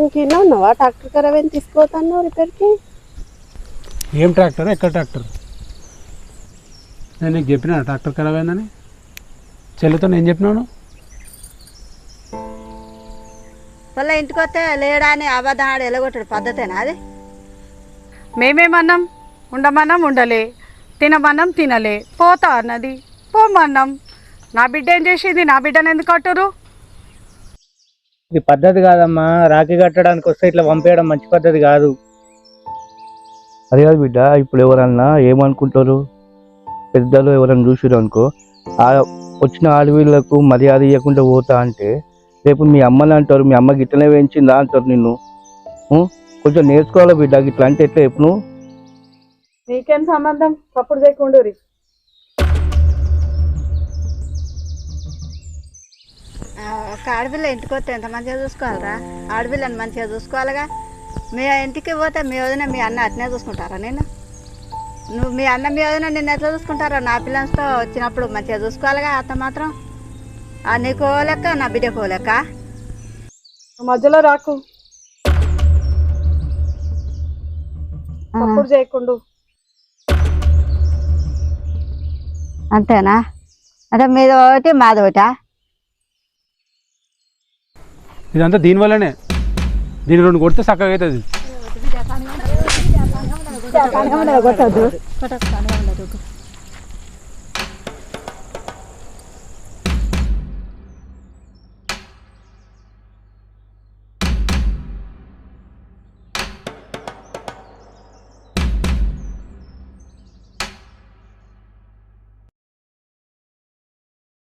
ఇంకేనా ఉన్నావా? ట్రాక్టర్ ఖరాబ్ అయింది తీసుకోతాను రిపేర్కి. ఏం ట్రాక్టర్? ఎక్కడ ట్రాక్టర్? నేను నీకు చెప్పినా ట్రాక్టర్ ఖరాబ్ అయిందని? చెల్లితో నేను చెప్పినాను. వాళ్ళ ఇంటికి వస్తే లేడా అని అబద్ధం ఆడి ఎలగొట్టాడు పద్ధతేనా అది? మేమేమన్నాం? ఉండమన్నాం ఉండలే, తినమన్నాం తినలే, పోతా అన్నది పోమన్నాం. నా బిడ్డ ఏం చేసింది? నా బిడ్డను ఎందుకు కట్టురు? ఇది పద్ధతి కాదమ్మా. రాఖీ కట్టడానికి వస్తే ఇట్లా పంపేయడం మంచి పద్ధతి కాదు. అది కాదు బిడ్డ, ఇప్పుడు ఎవరన్నా ఏమనుకుంటారు? పెద్దలు ఎవరైనా చూసారు అనుకో, ఆ వచ్చిన ఆడవీళ్ళకు మర్యాద ఇవ్వకుండా పోతా అంటే రేపు మీ అమ్మని అంటారు, మీ అమ్మకి ఇట్లనే వేయించిందా అంటారు నిన్ను. కొంచెం నేర్చుకోవాలి బిడ్డ, ఇట్లా అంటే ఎట్లా చెప్పు నువ్వు? నీకేం సంబంధం? తప్పుడు చేయకుండా ఒక ఆడపిల్ల ఇంటికి వస్తే ఎంత మంచిగా చూసుకోవాలరా? ఆడపిల్లని మంచిగా చూసుకోవాలిగా. మీ ఇంటికి పోతే మీ వదిన మీ అన్న అట్నే చూసుకుంటారా? నువ్వు మీ అన్న మీ వదిన నిన్ను ఎట్లా చూసుకుంటారో నా పిల్లలతో వచ్చినప్పుడు మంచిగా చూసుకోవాలిగా. అత్త మాత్రం నీకు లెక్క, నా బిడ్డకు లెక్క. మధ్యలో రాకు, తప్పుడు చేయకుండా. అంతేనా? అంటే మీద ఒకటి మాది ఒకటా? ఇదంతా దీనివల్లనే. దీని 2 కొడితే చక్కగా అవుతుంది.